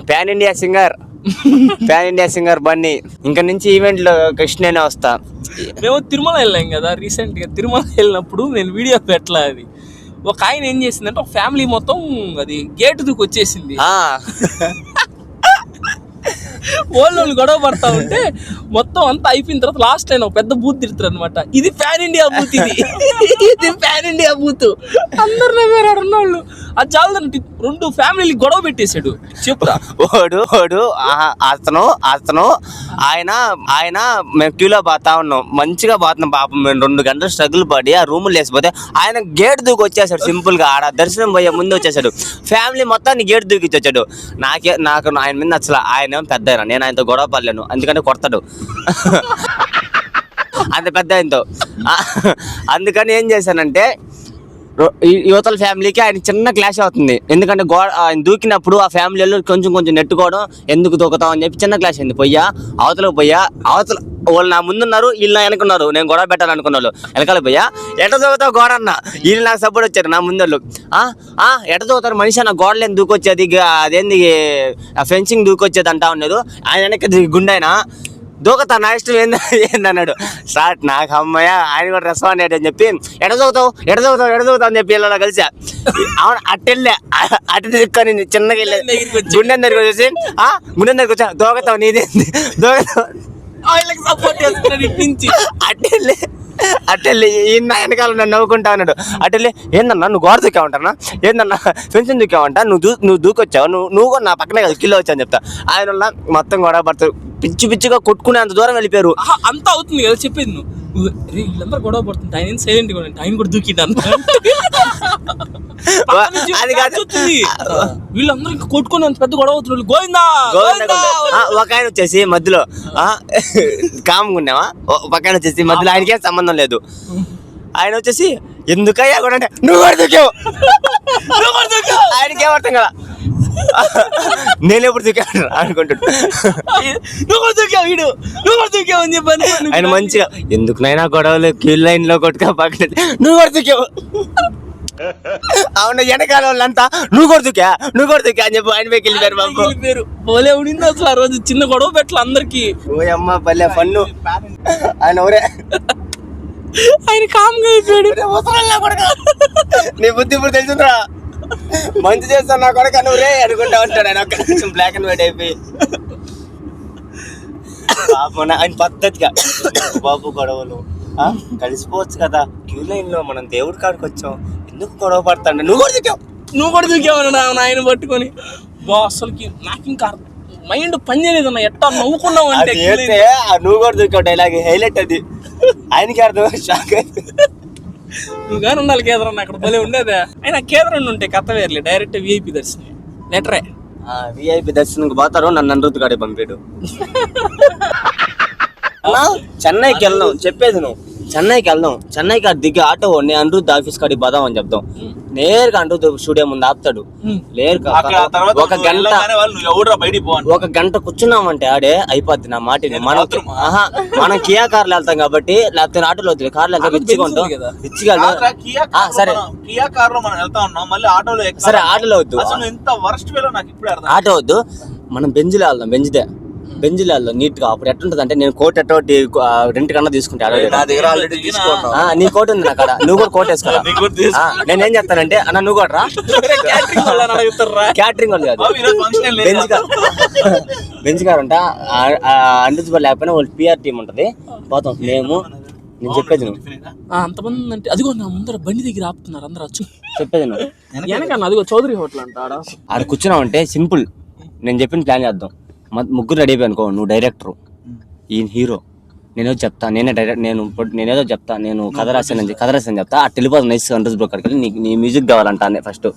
ప్యాన్ ఇండియా సింగర్ బన్నీ ఇంకా నుంచి ఈవెంట్లో కృష్ణనే వస్తా. మేము తిరుమల వెళ్ళాం కదా రీసెంట్ గా. తిరుమల వెళ్ళినప్పుడు నేను వీడియో పెట్టలా. అది ఒక ఆయన ఏం చేసిందంటే ఒక ఫ్యామిలీ మొత్తం అది గేట్ దూకి వచ్చేసింది. వాళ్ళు గొడవ పడతా ఉంటే మొత్తం అంతా అయిపోయిన తర్వాత లాస్ట్ లైన్ ఒక పెద్ద బూత్ తిడతారు అనమాట. ఇది ప్యాన్ ఇండియా బూత్, ఇది ప్యాన్ ఇండియా బూత్. అందరు నవ్వారు ఉన్నవాళ్ళు. అది చాలదంటే 2 ఫ్యామిలీలు గొడవ పెట్టేశాడు. చెప్తా ఓడు అతను ఆయన మేము క్యూలో బాతా ఉన్నాం, మంచిగా బాతున్నాం పాపం. మేము 2 గంటలు స్ట్రగుల్ పడి ఆ రూమ్ లేకపోతే ఆయన గేట్ దూకి వచ్చేసాడు. సింపుల్ గా ఆడ దర్శనం పోయే ముందు వచ్చేసాడు. ఫ్యామిలీ మొత్తాన్ని గేట్ దూకి వచ్చాడు. నాకు ఆయన మీద అసలు ఆయన పెద్ద, నేను ఆయనతో గొడవ పడలేను ఎందుకంటే కొడతాడు అంత పెద్ద ఆయనతో. అందుకని ఏం చేశానంటే యువతల ఫ్యామిలీకి ఆయన చిన్న క్లాష్ అవుతుంది. ఎందుకంటే ఆయన దూకినప్పుడు ఆ ఫ్యామిలీలో కొంచెం నెట్టుకోవడం, ఎందుకు దూకుతాం అని చెప్పి చిన్న క్లాష్ అయింది. అవతల వాళ్ళు నా ముందున్నారు, వీళ్ళు నా వెనకున్నారు. నేను గొడవ పెట్టాలనుకున్న వాళ్ళు వెనకాల ఎట దూకుతావు గోడ అన్న, వీళ్ళు నాకు సపోర్ట్ వచ్చారు నా ముందళ్ళు. ఎట దూకుతారు మనిషి అన్న, గోడలేని దూకొచ్చేది అదేంది ఫెన్సింగ్ దూకొచ్చేది అంటా ఉన్నది. ఆయన వెనక గుండె ఆయన దూకతా నా ఇష్టం ఏందన్నాడు. స్టార్ట్ నాకు అమ్మయ్య ఆయన కూడా రెస్పాండ్ అయ్యాడు అని చెప్పి ఎట దూకుతావు అని చెప్పి ఇలా కలిసా. అవును అటు తిరుక్కొని చిన్నగా వెళ్ళి గుండె దగ్గరికి వచ్చేసి గుండె దగ్గరికి వచ్చా దూకతావు నీదేంది దూకతావు సపోర్ట్ చేస్తున్నాడు. అట్టెళ్ళి ఈయన వెనకాల నన్ను నవ్వుకుంటా అన్నాడు. అట్టెళ్ళి ఏందన్నా నువ్వు గోడ దూకావంటన్నా, ఏందన్నా ఫెన్షన్ దూకావంట, నువ్వు దూకొచ్చావు, నువ్వు కూడా నా పక్కనే కదా కిలో వచ్చా అని చెప్తా. ఆయన మొత్తం గొడవ పడతారు, పిచ్చిగా కొట్టుకునే అంత దూరం వెళ్ళిపోయారు. అంతా అవుతుంది కదా చెప్పేది నువ్వు. వీళ్ళందరూ గొడవ పడుతుంది, ఆయన సైలెంట్ గా ఆయన కూడా దూకింది. అది కాదు వీళ్ళందరూ ఇంకా కొట్టుకుని అంత పెద్ద గొడవ అవుతున్నారు. గోవిందా ఒక ఆయన వచ్చేసి మధ్యలో కామ్గున్నావా, ఒక ఆయన వచ్చేసి మధ్యలో ఆయనకే సంబంధం లేదు. ఆయన వచ్చేసి ఎందుకయ్యా కూడా అంటే నువ్వు కూడా దూకావు ఆయనకే అర్థం కదా, నేను ఎప్పుడు దూకాను అనుకుంటాడు. ఆయన మంచిగా ఎందుకునైనా గొడవలు క్యూ లైన్ లో కొట్టుగా పక్కన నువ్వు కూడా దూకావు. అవును వెనకాల వాళ్ళంతా నువ్వు కూడా దూకా అని చెప్పి ఆయన పైకి వెళ్ళిపోయారు. బాబు పోలే ఉండింది అసలు ఆ రోజు. చిన్న గొడవ పెట్టాలి అందరికి. ఓ అమ్మ పల్లె ఫన్ను. ఆయన ఎవరే ఆయన కామ్గా అయిపోయాడు. నీ బుద్ధి ఇప్పుడు తెలుసురా, మంచి చేస్తాను నా కొడుకు నువ్వు రే అనుకుంటా ఉంటాడు. ఆయన ఒక్క నిమిషం బ్లాక్ అండ్ వైట్ అయిపోయి ఆయన పద్ధతిగా బాబు గొడవలు కలిసిపోవచ్చు కదా, క్యూ లైన్ లో మనం దేవుడి కాడికి వచ్చాం, ఎందుకు గొడవ పడతాడు, నువ్వు కూడా దూకావు ఆయన పట్టుకొని. బా అసలుకి నాకు ఇంకా మైండ్ పని చేయలేదన్న, ఎట్టా నవ్వుకున్నావు అంటే నువ్వు కూడా దూకావు డైలాగ్ హైలైట్ అది. ఆయనకి అర్థం షాక్ అయిపోయింది. నువ్వు కానీ ఉండాలి కేంద్రం అక్కడ భలే ఉండేదే. ఆయన కేంద్రం ఉంటే కథ వేర్లే, డైరెక్ట్ విఐపి దర్శనం లెటరే. విఐపి దర్శనంకి పోతారు, నన్ను అనిరుద్ధ్ గాడే పంపాడు. చెన్నైకి వెళ్దాం చెప్పేది నువ్వు, చెన్నైకి వెళ్దాం, చెన్నైకి దిగి ఆటో నేను అనిరుద్ధ్ ఆఫీస్ కాడికి పోదాం అని చెప్తాం. నేరుగా అంటూ స్టూడియో ముందు ఆపుతాడు. ఒక గంట కూర్చున్నామంటే ఆడే అయిపోద్ది నా మాటిని. మనం కియా కార్లో వెళ్తాం కాబట్టి, లేకపోతే ఆటోలో వద్దు, కార్లో వెళ్తాం రిచ్చిగా ఉంటాం. రిచ్చిగా సరే సరే ఆటోలో వద్దు, ఆటో వద్దు, మనం బెంజ్లో వెళ్దాం. బెంజ్లో వెళ్దాం నీట్ గా. అప్పుడు ఎట్టుంటది అంటే నేను కోట్ ఎట్టోటి రెంట్ కన్నా తీసుకుంటా. నీ కోట్ ఉంది నా కాడ, నువ్వు కూడా కోట్ వేసుకోవాలి. నేనేం చెప్తానంటే అన్న నువ్వు కూడా రా, క్యాటరింగ్ వాళ్ళు కాదు, బెంజ్ కార్ అంట అనిరుద్ధ్ లేకపోయినా వాళ్ళు పిఆర్ టీం ఉంటది, పోతాం మేము. నేను చెప్పేది నువ్వు అంతమంది అంటే అదిగో నా ముందర బండి దగ్గర ఆపుతున్నారు అందరూ వచ్చి చెప్పేది నువ్వు. అదిగో చౌదరి హోటల్ అంట ఆడ కూర్చున్నావు అంటే సింపుల్, నేను చెప్పిన ప్లాన్ చేద్దాం. ముగ్గురు రెడీ అయిపోయి అనుకో, నువ్వు డైరెక్టర్, ఈయన హీరో, నేనేదో చెప్తా, నేనేదో చెప్తా, నేను కథ రాసాను చెప్తా. ఆ టెలిపోతుంది నైస్ అనిరుద్ధ్ బ్రో కాడికి వెళ్ళి నీ మ్యూజిక్ కావాలంట ఫస్ట్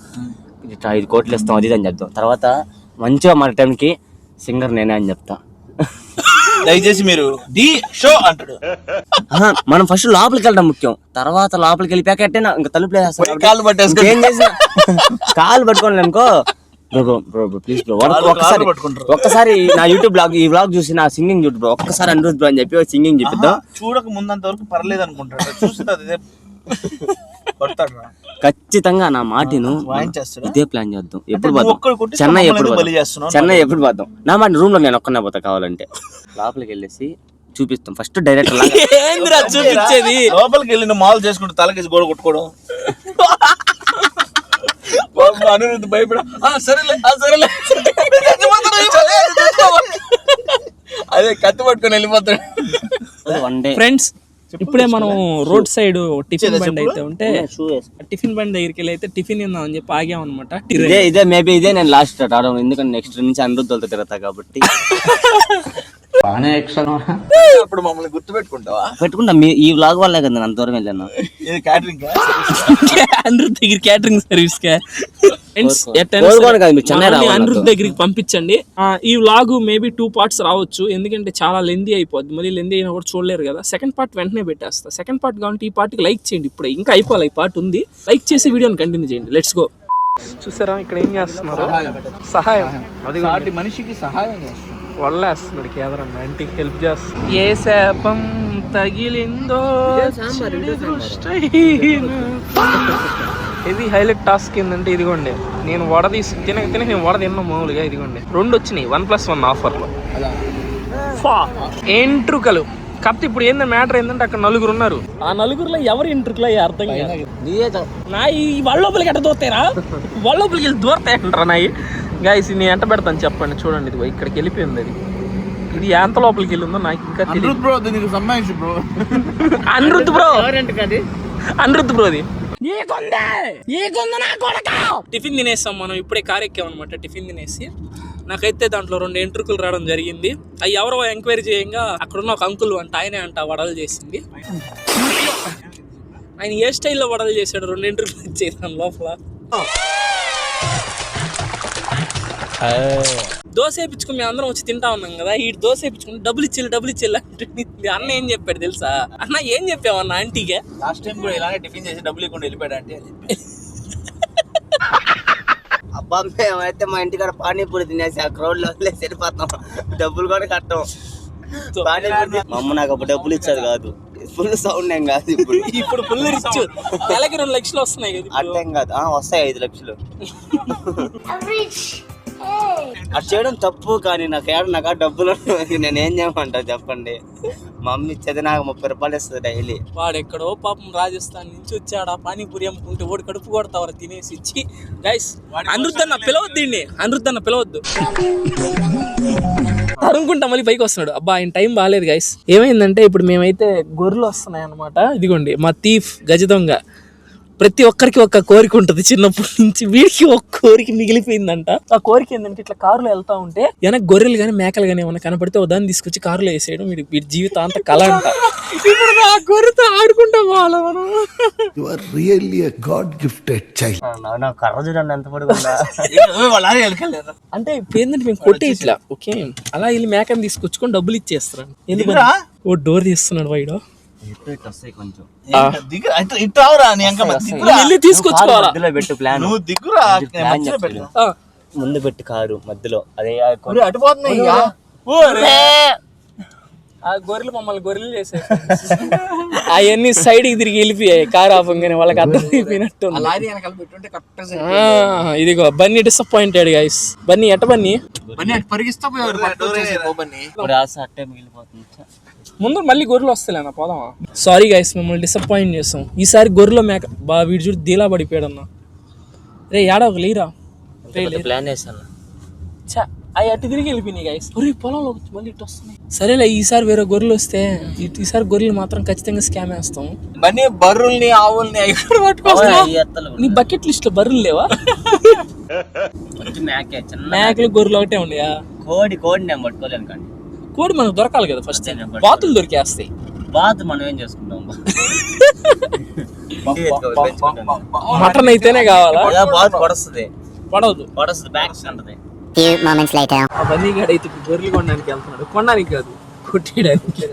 5 కోట్లు ఇస్తాం అది అని చెప్తాం. తర్వాత మంచిగా మన టైంకి సింగర్ నేనే అని చెప్తా. దయచేసి మీరు డి షో అంటాడు. ఆహా, మనం ఫస్ట్ లోపలికి వెళ్ళడం ముఖ్యం, తర్వాత లోపలికి వెళ్ళిపోయాక ఎట్టేనా ఇంకా తలుపులు వేసేస్తాం. కాళ్ళు పట్టేసుకొని ఏం చేసినా కాలు పట్టుకోండి అనుకో బ్రో ప్లీజ్ బ్రో ఒక్కసారి నా యూట్యూబ్ బ్లాగ్ ఈ బ్లాగ్ చూసి నా సింగింగ్ చూడు బ్రో, ఒక్కసారి అనిరుద్ బ్రో అని చెప్పి సింగింగ్ చెప్పిద్దాం. చూడక ముందంత వరకు పర్లేదు అనుకుంటాడు, చూస్తే అదే కొడతాడు రా. ఖచ్చితంగా నా మాటిను వాయించేస్తాడా? ఇదే ప్లాన్ చేద్దాం. ఎప్పుడు నువ్వు పోదాం ఒక్కడు కొట్టి చెన్నై, మమ్మల్ని ఎప్పుడు ఎందుకు బలి పోదాం చేస్తున్నావు? చెన్నై, ఎప్పుడు పోదాం నా మాట రూమ్ లో నేను ఒక్కనే పోతా కావాలంటే. లోపలికి వెళ్ళేసి చూపిస్తాం ఫస్ట్ డైరెక్టర్ లాగా. ఏందిరా చూపించేది? లోపలికి వెళ్ళి నువ్వు మాల్ చేసుకుంటూ తలకేసి గోడ కొట్టుకోవడం. అనిరుద్ధ్ భయపడ సరేలే సరేలే అదే కత్తి పట్టుకొని వెళ్ళిపోతాడు. వన్ డే ఫ్రెండ్స్ ఇప్పుడే మనం రోడ్ సైడ్ టిఫిన్ బండి అయితే ఉంటే షూ టిఫిన్ బండి దగ్గరికి వెళ్ళి అయితే టిఫిన్ తిందామని చెప్పి ఆగామన్నమాట. ఇదే మేబీ ఇదే నేను లాస్ట్ ఆడడం, ఎందుకంటే నెక్స్ట్ నుంచి అనిరుద్ధులతో తిరుగుతా కాబట్టి. అప్పుడు మమ్మల్ని గుర్తు పెట్టుకుంటావా? పెట్టుకుంటా ఈ వ్లాగ్ వల్లే కదా నేను అంత దూరం వెళ్ళాను. ఇది క్యాటరింగ్ అనిరుద్ధ్ దగ్గర క్యాటరింగ్ సర్వీస్ గా కోరుకోను కాదు, మీరు చెన్నై రావాలి అనిరుద్ధ్ దగ్గరికి పంపించండి. ఈ వ్లాగ్ మేబీ 2 parts రావచ్చు, ఎందుకంటే చాలా లెందీ అయిపోద్ది. మళ్ళీ లెందీ అయినా కూడా చూడలేరు కదా. సెకండ్ పార్ట్ వెంటనే పెట్టేస్తా. సెకండ్ పార్ట్ కాబట్టి ఈ పార్ట్కి లైక్ చేయండి. ఇప్పుడు ఇంకా అయిపోవాలి, ఈ పార్ట్ ఉంది. లైక్ చేసి వీడియోని కంటిన్యూ చేయండి. Let's go. చూసారా ఇక్కడ ఏం చేస్తున్నారు? సహాయం. అది మనిషికి సహాయం చేస్తాం. వల్లేస్తున్నాడు కేదరన్న, ఇంటికి హెల్ప్ చేస్తా. ఏ శాపం తగిలిందో ఇది హైలైట్ టాస్క్ ఏంటంటే ఇదిగోండి, నేను వడ తీసి తినక నేను వడ తిన్నా మామూలుగా. ఇదిగోండి 2 వచ్చినాయి 1+1 ఆఫర్లో. ఎంట్రుకలు కాకపోతే ఇప్పుడు ఏంటంటే మ్యాటర్ ఏంటంటే అక్కడ 4 ఉన్నారు. ఆ 4లో ఎవరు ఎంట్రుకలు అయ్యి అర్థం కాదు. నా ఈ వాళ్ళ లోపలికి ఎట్ట దూరతాయిరా, వాళ్ళ లోపలికి వెళ్ళి దూరతాయంటారా నాయి. గైస్ నేను ఎంట పెడతాను చెప్పండి. చూడండి ఇది ఇక్కడికి వెళ్ళిపోయింది. అది ఇది ఎంత లోపలికి వెళ్ళిందో నాకు ఇంకా తెలియదు. బ్రో దీనికి సంబంధించి బ్రో అనిరుద్ధ్ బ్రో, అనిరుద్ధ్ బ్రోది టిఫిన్ తినేస్తాం మనం. ఇప్పుడే కార్ ఎక్కామన్నమాట. టిఫిన్ తినేసి నాకైతే దాంట్లో 2 ఎంట్రుకలు రావడం జరిగింది. అవి ఎవరో ఎంక్వైరీ చేయంగా అక్కడున్న ఒక అంకుల్ అంట, ఆయనే అంట వడలు చేసింది. ఆయన ఏ స్టైల్లో వడలు చేశాడు, 2 ఎంట్రుకలు వచ్చాయి దాని లోపల. దోశ వేయించుకుని మేము అందరం వచ్చి తింటా ఉన్నాం కదా. ఈ దోశ వేయించుకుని డబ్బులు ఇచ్చేయాలి అంటే అన్న ఏం చెప్పాడు తెలుసా? అన్న ఏం చెప్పావన్న ఆంటీగా? లాస్ట్ టైం కూడా ఇలానే టిఫిన్ చేసి డబ్బులు ఇవ్వకుండా వెళ్ళిపోయాడు అంటే. అబ్బా మేమైతే మా ఇంటికాడ పానీపూరి తినేసి ఆ క్రౌడ్ లో సరిపోతాం, డబ్బులు కూడా కట్టం. మా అమ్మ నాకు అప్పుడు డబ్బులు ఇచ్చేది కాదు, ఫుల్ సౌండ్ ఏం కాదు. ఇప్పుడు ఫుల్ రిచ్, నెలకి 2 లక్షలు వస్తున్నాయి కదా. అర్థం కాదు, వస్తాయి 5 లక్షలు. అది చేయడం తప్పు, కానీ నాకు డబ్బులు నేనేం చేయమంటావు చెప్పండి. మా అమ్మ ఇచ్చేది నాకు 30 రూపాయలు ఇస్తుంది డైలీ. వాడు ఎక్కడో పాపం రాజస్థాన్ నుంచి వచ్చాడు, ఆ పానీపూరి అమ్ముకుంటే ఓడి కడుపు కొడతావరా తినేసి ఇచ్చి. గైస్ అనిరుద్ధ్ అన్న పిలవద్దండి, అనిరుద్ధ్ అన్న పిలవద్దు. తరుముకుంటా మళ్ళీ పైకి వస్తున్నాడు. అబ్బా ఆయన టైం బాగాలేదు గైస్. ఏమైందంటే ఇప్పుడు మేమైతే గొర్రెలు వస్తున్నాయి అన్నమాట. ఇదిగోండి మా థీఫ్ గజ దొంగ. ప్రతి ఒక్కరికి ఒక కోరిక ఉంటుంది చిన్నప్పటి నుంచి. వీడికి ఒక కోరిక మిగిలిపోయిందంట. ఆ కోరిక ఏంటంటే ఇట్లా కారులో వెళ్తా ఉంటే వెనక గొర్రెలు కానీ మేకలు కానీ ఏమైనా కనపడితే దాన్ని తీసుకొచ్చి కారులో వేసేయడం వీడి జీవితాంత కళ అంట. ఇప్పుడు ఆ గొర్రెతో ఆడుకుంటా పోవాలా మనం? You are really a God gifted child. నా కర్ర చూడండి ఎంత పడుకుందా. అంటే ఇప్పుడు ఏంటంటే మేము కొట్టే ఇట్లా ఓకే అలా వెళ్ళి మేకని తీసుకొచ్చుకొని డబ్బులు ఇచ్చేస్తాను. ఎందుకు ఓ డోర్ తీస్తున్నాడు వాడు. కొంచెం వెళ్ళి తీసుకొచ్చుకోవాలా? మధ్యలో పెట్టు ప్లాన్, నువ్వు దిగురా ముందు పెట్టు కారు మధ్యలో. అదే అటుపోతున్నాయి. ఆ గొర్రెలు మమ్మల్ని గొర్రెలు చేసే అవన్నీ సైడ్ కి తిరిగి వెళ్ళిపోయాయి కారు ఆపంగానే. వాళ్ళకి అర్థం అయిపోయినట్టు. ఇదిగో బన్నీ డిసప్పాయింటెడ్ గైస్. బన్నీ ఎట్ట బన్నీ పరిగిస్తా అట్టే మిగిలిపోతుంది. ముందు మళ్ళీ గొర్రెలు వస్తాయినా పోదామా? సారీ గైస్ మిమ్మల్ని డిసప్పాయింట్ చేస్తాం. ఈసారి గొర్రెలో మేక బా వీడి చూడు దీలా పడిపోయాడు అన్న. రే ఏడా ఒక లేరా ప్లాన్ చేస్తాను. అవి అటు తిరిగి వెళ్ళిపోయినాయి గైస్. పొలంలో మళ్ళీ ఇటు వస్తున్నాయి. సరేలే ఈసారి వేరే గొర్రెలు వస్తే ఈసారి గొర్రెలు మాత్రం ఖచ్చితంగా స్కామ్ వేస్తాం. బర్రుల్ని ఆవుల్ని నీ బకెట్ లిస్ట్ లో బర్రెలు లేవా? మేకలు గొర్రెలు ఒకటే ఉన్నాయా? కోడి నేను పట్టుకోలేను కానీ కోడి మనకు దొరకాలి కదా ఫస్ట్. బాతులు దొరికేస్తాయి. బాత్ మనం ఏం చేసుకుంటాం? మటన్ అయితేనే కావాలా? బాత్ పడస్తుంది పడవద్దు బ్యాక్ ఉంటుంది. ఆ బన్నీగాడు అయితే గొర్రెలు కొనడానికి వెళ్తున్నాడు. కొనడానికి కాదు కుట్టేయడానికి.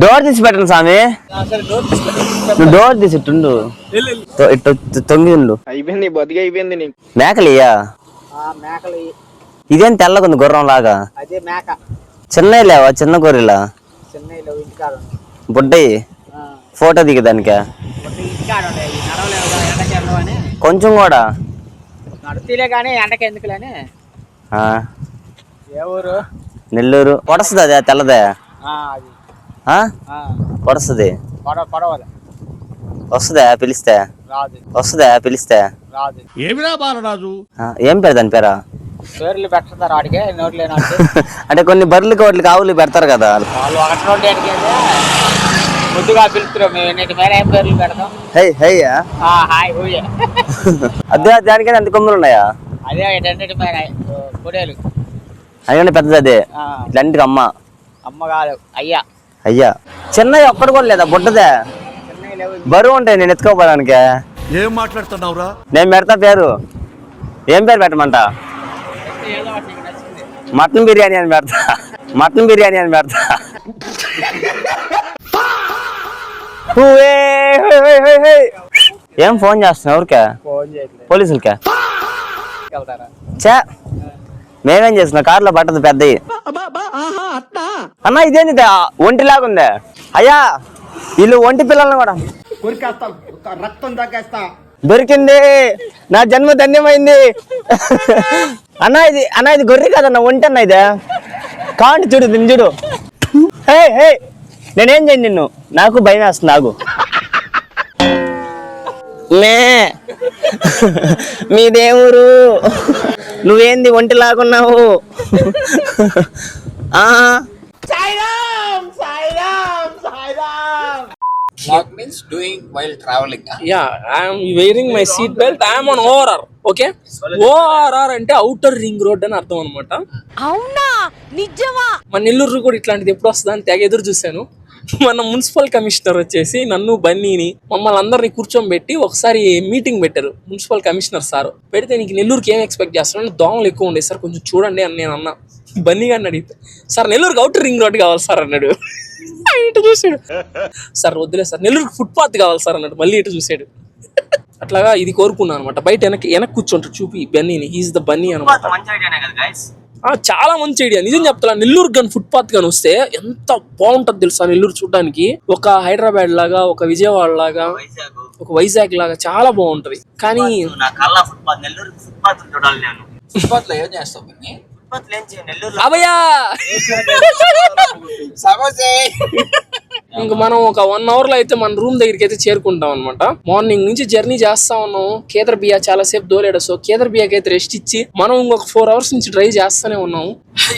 డోర్ తీసి పెట్టండి స్వామి. నువ్వు డోర్ తీసి ఇట్టుండు. ఇట్టు తొంగి ఉండు. అయిపోయింది బతికి అయిపోయింది నీకు. మేకలియ్యా మేకలు ఇదేం తెల్లగుంది గుర్రం లాగా. అదే మేక చిన్న లేవా చిన్న గొర్రెలా చిన్న ఇంటికాడ బుడ్డయి ఫోటో దిగదానికా ఇంటికాడ ఎండకెళ్ళవు అని కొంచెం కూడా నడుతీలే కానీ ఎండకి ఎందుకులేని. ఆ, ఏ ఊరు? నెల్లూరు. పొడస్తుంది అదే తెల్లదే. అది పొడస్తుంది. పడవదు వస్తుందా పిలిస్తే? రాదు. వస్తుందా పిలిస్తే? రాదు. ఏమిరా బాలరాజు ఏం పేరు దాని పేరా? పేర్లు పెడతారు వాడికి నోట్ లేని అంటే కొన్ని బర్రెలకి వాటికి ఆవులు పెడతారు కదా. వాళ్ళు ఒకటి రెండు ఎడికైతే ముద్దుగా పిలుస్తున్నాం మేము. నీటి మీద ఏం పేర్లు పెడతాం? హయ్యా హాయ్ ఊయే. అదే దానికైనా ఎంత కొమ్ములు ఉన్నాయా? అదే రెండింటి మీద పొడేలు. అయ్యండి పెద్దది అదే ఇట్లాంటికి అమ్మ. అమ్మ కాదు అయ్యా. అయ్యా చిన్నవి ఒక్కటి కూడా లేదా బుడ్డదే? బరువు ఉంటాయి నేను ఎత్తుకోపోవడానికి. ఏం మాట్లాడుతున్నావురా? నేను పెడతా పేరు. ఏం పేరు పెట్టమంట? ఏదో ఒకటి నీకు నచ్చింది. మటన్ బిర్యానీ అని పెడతా. మటన్ బిర్యానీ అని పెడతా. ఏం ఫోన్ చేస్తున్నావు? ఎవరికే? ఫోన్ చేయట్లేదు. పోలీసులకే? వెళ్తారా? చే మేమేం చేస్తున్నాం కార్లో పట్టదు పెద్దవి. అన్నా ఇదేంటి ఒంటిలాగుందే? అయ్యా వీళ్ళు ఒంటి పిల్లల్ని కూడా దొరికింది. నా జన్మ ధన్యమైంది. అన్నా ఇది గొర్రె కదన్నా ఒంటి అన్న ఇదే. కాంటి చూడు దీన్ని చూడు. హే హే నేనేం చేయండి నిన్ను. నాకు భయం వేస్తుంది. నాకు మే మీదేవురు నువ్వేంది ఒంటిలాగున్నావు? Vlog means doing while traveling. Yeah I'm wearing my seat belt. I'm on ORR. Okay ORR అంటే అవుటర్ రింగ్ రోడ్ అని అర్థం అనమాట. అవునా నిజమా? మన నెల్లూరు కూడా ఇట్లాంటిది ఎప్పుడు వస్తుందా అని తెగ ఎదురు చూశాను. మన మున్సిపల్ కమిషనర్ వచ్చేసి నన్ను బన్నీని మమ్మల్ని అందరినీ కూర్చోబెట్టి ఒకసారి మీటింగ్ పెట్టారు. మున్సిపల్ కమిషనర్ సార్ పెడితే నీకు నెల్లూరుకి ఏం ఎక్స్పెక్ట్ చేస్తున్నాను, దోమలు ఎక్కువ ఉండే సార్ కొంచెం చూడండి అని నేను అన్నా. బన్నీ గారిని అడిగితే సార్ నెల్లూరుకి అవుటర్ రింగ్ రోడ్ కావాలి సార్ అన్నాడు. ఇటు చూసాడు. సార్ వద్దులే సార్ నెల్లూరుకి ఫుట్పాత్ కావాలి సార్ అన్నాడు. మళ్ళీ ఇటు చూసాడు. అట్లాగా ఇది కోరుకున్నాను అనమాట. బయట వెనక్కి కూర్చుంటాడు చూపి బన్నీని. ఈజ్ ద బన్నీ అనమాట. చాలా మంచి ఐడియా నిజం చెప్తా. నెల్లూరు కానీ ఫుట్పాత్ కానీ వస్తే ఎంత బాగుంటది తెలుసా నెల్లూరు చూడడానికి. ఒక హైదరాబాద్ లాగా, ఒక విజయవాడ లాగా, ఒక వైజాగ్ లాగా చాలా బాగుంటది. కానీ ఫుట్పాత్ లో ఏం చేస్తావు? అభయా సమోసే. ఇంక మనం ఒక 1 hour లో అయితే మన రూమ్ దగ్గరికి అయితే చేరుకుంటాం అనమాట. మార్నింగ్ నుంచి జర్నీ చేస్తా ఉన్నాం. కేదర్ బియా చాలా సేపు దోలేడు. సో కేదర్ బియాకి అయితే రెస్ట్ ఇచ్చి మనం ఇంకొక 4 hours నుంచి డ్రైవ్ చేస్తానే ఉన్నాము.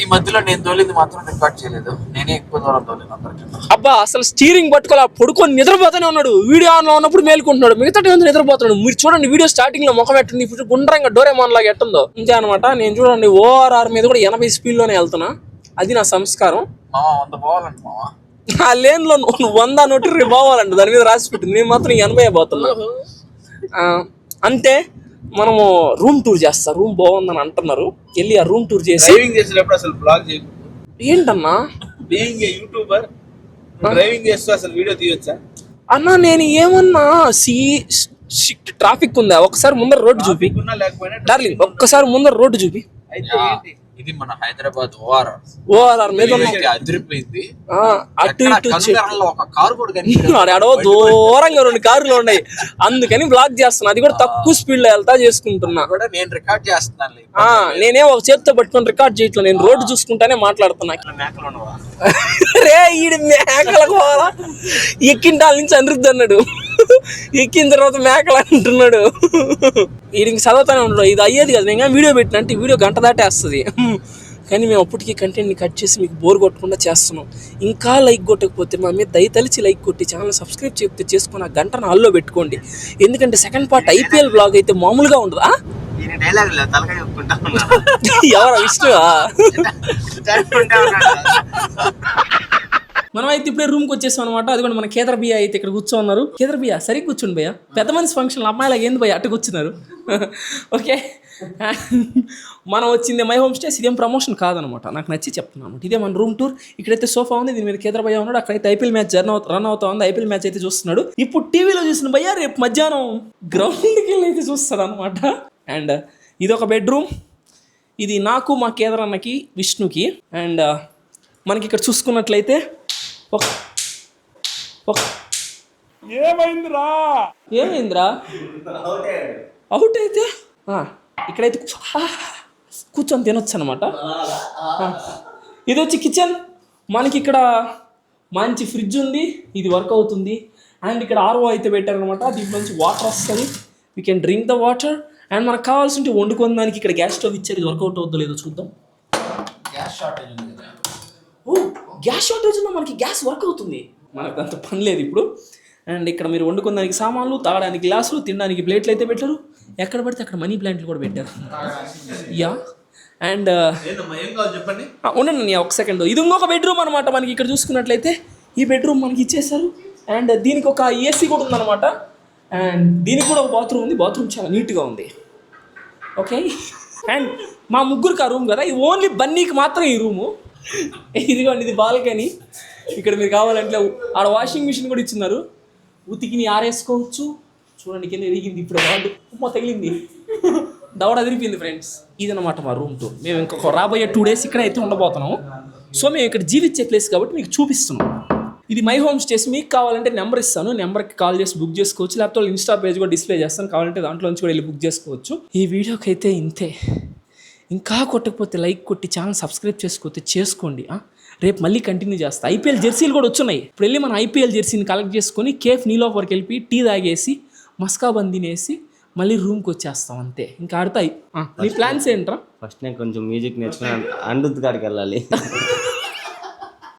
ఈ మధ్యలో నేను తోలింది మాత్రం రికార్డ్ చేయలేదు. నేనే ఎక్కువ దూరం తోలేను అందరికీ. అబ్బా అసలు స్టీరింగ్ పట్టుకోలే పడుకొని నిద్రపోతానే ఉన్నాడు. వీడియో ఆన్ లో ఉన్నప్పుడు మేలుకుంటున్నాడు, మిగతా టైం నిద్రపోతున్నాడు. మీరు చూడండి వీడియో స్టార్టింగ్ లో ముఖం ఎట్టుంది, ఇప్పుడు గుండ్రంగా డోరేమాన్ లాగా ఎట్టుందో. ఇంతే అనమాట. నేను చూడండి ఓఆర్ఆర్ మీద కూడా 80 speed లోనే వెళ్తున్నా. అది నా సంస్కారం. మామ 100 పోవాలండి మామ. ఆ లేన్ లో 100 నోటి పోవాలండి దాని మీద రాసి పెట్టింది. నేను మాత్రం 80 పోతున్నా. అంతే. మనము రూమ్ టూర్ చేస్తా. రూమ్ బాగుందని అంటున్నారు. వెళ్ళి ఆ రూమ్ టూర్ చేసి డ్రైవింగ్ చేసేటప్పుడు అసలు బ్లాగ్ చేయకు. ఏంటన్నా బీయింగ్ ఏ యూట్యూబర్ డ్రైవింగ్ చేస్తూ అసలు వీడియో తీయొచ్చా అన్నా? నేను ఏమన్నా ట్రాఫిక్ ఉందా? ఒకసారి ముందర రోడ్డు చూపి లేకపోయినా డార్లింగ్. ఒక్కసారి ముందర రోడ్డు చూపి. అయితే ఏంటి ఇది మన హైదరాబాద్ ఓఆర్ఆర్. ఓఆర్ఆర్ మీద అదిరిపోయింది. అటు ఇటు ఒక కారు కూడా కనిపించదు. అడో దూరంగా 2 కార్లు ఉన్నాయి. అందుకని బ్లాక్ చేస్తున్నా. అది కూడా తక్కువ స్పీడ్ లో వెళ్తా చేసుకుంటున్నా. కూడా నేను రికార్డ్ చేస్తున్నాను. నేనే ఒక చేతితో పట్టుకొని రికార్డ్ చేయట్లేదు. నేను రోడ్డు చూసుకుంటానే మాట్లాడుతున్నా. రే ఈడు మేకలకు పోవాలా? ఎక్కింటాల నుంచి అనిరుద్ధి అన్నాడు. ఎక్కిన తర్వాత మేకలు అంటున్నాడు. వీడికి చదువుతానే ఉన్నాడు. ఇది అయ్యేది కదా. నేను వీడియో పెట్టినంటే వీడియో గంట దాటేస్తుంది. కానీ మేము అప్పటికి కంటెంట్ని కట్ చేసి మీకు బోర్ కొట్టకుండా చేస్తున్నాం. ఇంకా లైక్ కొట్టకపోతే మా మీద దయతలిచి లైక్ కొట్టి ఛానల్ సబ్స్క్రైబ్ చెప్తే చేసుకుని ఆ గంటను హాల్లో పెట్టుకోండి. ఎందుకంటే సెకండ్ పార్ట్ ఐపీఎల్ బ్లాగ్ అయితే మామూలుగా ఉండదా? ఎవరు విష్ణువా? మనం అయితే ఇప్పుడే రూమ్కి వచ్చేసాం అనమాట. అది కూడా మన కేదర్ బియ్య అయితే ఇక్కడ కూర్చోన్నారు. కేదర్ బియ్య సరిగ్గా కూర్చోండి భయ్య. పెద్ద మనిషి ఫంక్షన్ అమ్మాయిలాగా ఏంది భయ్య అట్టు కూర్చున్నారు. ఓకే మనం వచ్చింది మై హోమ్ స్టేస్. ఇదేం ప్రమోషన్ కాదనమాట, నాకు నచ్చి చెప్తున్నాను. ఇదే మన రూమ్ టూర్. ఇక్కడైతే సోఫా ఉంది, దీని మీద కేంద్ర భయ్య ఉన్నాడు. అక్కడైతే ఐపీఎల్ మ్యాచ్ రన్ అవుతా ఉంది. ఐపీఎల్ మ్యాచ్ అయితే చూస్తున్నాడు. ఇప్పుడు టీవీలో చూసిన భయ్య రేపు మధ్యాహ్నం గ్రౌండ్కి వెళ్ళి అయితే చూస్తాడు అనమాట. అండ్ ఇది ఒక బెడ్రూమ్. ఇది నాకు, మా కేదారన్నకి, విష్ణుకి. అండ్ మనకి ఇక్కడ చూసుకున్నట్లయితే ఏమైందిరా అవుట్ అయితే ఇక్కడైతే కూర్చొని తినొచ్చు అనమాట. ఇది వచ్చి కిచెన్. మనకి ఇక్కడ మంచి ఫ్రిడ్జ్ ఉంది, ఇది వర్క్ అవుతుంది. అండ్ ఇక్కడ ఆర్ఓ అయితే పెట్టారనమాట, దీంట్లోంచి వాటర్ వస్తుంది. We can drink the water. And మనకు కావాల్సింటే వండుకొని దానికి ఇక్కడ గ్యాస్ స్టవ్ ఇచ్చారు. ఇది వర్కౌట్ అవుతుందో లేదో చూద్దాం. గ్యాస్ షార్టేజ్ ఉన్నా మనకి గ్యాస్ వర్క్ అవుతుంది, మనకు అంత పని లేదు ఇప్పుడు. అండ్ ఇక్కడ మీరు వండుకున్న దానికి సామాన్లు, తాగడానికి గ్లాసులు, తినడానికి ప్లేట్లు అయితే పెట్టారు. ఎక్కడ పడితే అక్కడ మనీ ప్లాంట్లు కూడా పెట్టారు. యా. అండ్ ఏం కావాలి చెప్పండి. ఉండండి ఒక సెకండ్. ఇది ఇంకొక బెడ్రూమ్ అనమాట. మనకి ఇక్కడ చూసుకున్నట్లయితే ఈ బెడ్రూమ్ మనకి ఇచ్చేసారు. అండ్ దీనికి ఒక ఏసీ కూడా ఉందన్నమాట. అండ్ దీనికి కూడా ఒక బాత్రూమ్ ఉంది. బాత్రూమ్ చాలా నీట్గా ఉంది. ఓకే. అండ్ మా ముగ్గురికి ఆ రూమ్ కదా, ఇది ఓన్లీ బన్నీకి మాత్రం ఈ రూము. ఇదిగోండి, ఇది బాల్కనీ. ఇక్కడ మీరు కావాలంటే ఆడ వాషింగ్ మిషన్ కూడా ఇచ్చినారు, ఉతికిని ఆరేసుకోవచ్చు. చూడండి కింద ఎదిగింది ఇప్పుడు వాళ్ళు ఉమ్మ తగిలింది, దవడ అదిరిపోయింది ఫ్రెండ్స్. ఇదన్నమాట మా రూమ్ టూర్. మేము ఇంకొక రాబోయే 2 days ఇక్కడ అయితే ఉండబోతున్నాము. సో మేము ఇక్కడ జీవించే ప్లేస్ కాబట్టి మీకు చూపిస్తున్నాం. ఇది మై హోమ్ స్టేస్. మీకు కావాలంటే నెంబర్ ఇస్తాను, నెంబర్కి కాల్ చేసి బుక్ చేసుకోవచ్చు. లేకపోతే ఇన్స్టా పేజ్ కూడా డిస్ప్లే చేస్తాను, కావాలంటే దాంట్లోంచి కూడా వెళ్ళి బుక్ చేసుకోవచ్చు. ఈ వీడియోకి అయితే ఇంతే. ఇంకా కొట్టకపోతే లైక్ కొట్టి ఛానల్ సబ్స్క్రైబ్ చేసుకోతే చేసుకోండి. రేపు మళ్ళీ కంటిన్యూ చేస్తా. ఐపీఎల్ జెర్సీలు కూడా వచ్చున్నాయి. ఇప్పుడు వెళ్ళి మన ఐపీఎల్ జెర్సీని కలెక్ట్ చేసుకొని కేఫ్ నీలోఫర్కి వెళ్ళి టీ తాగేసి మస్కా బందీనేసి మళ్ళీ రూమ్కి వచ్చేస్తాం అంతే. ఇంకా ఆడతాయి. నీ ప్లాన్స్ ఏంట్రా? ఫస్ట్ నేను కొంచెం మ్యూజిక్ నేర్చుకుని అనిరుద్ధ్ గారికి వెళ్ళాలి.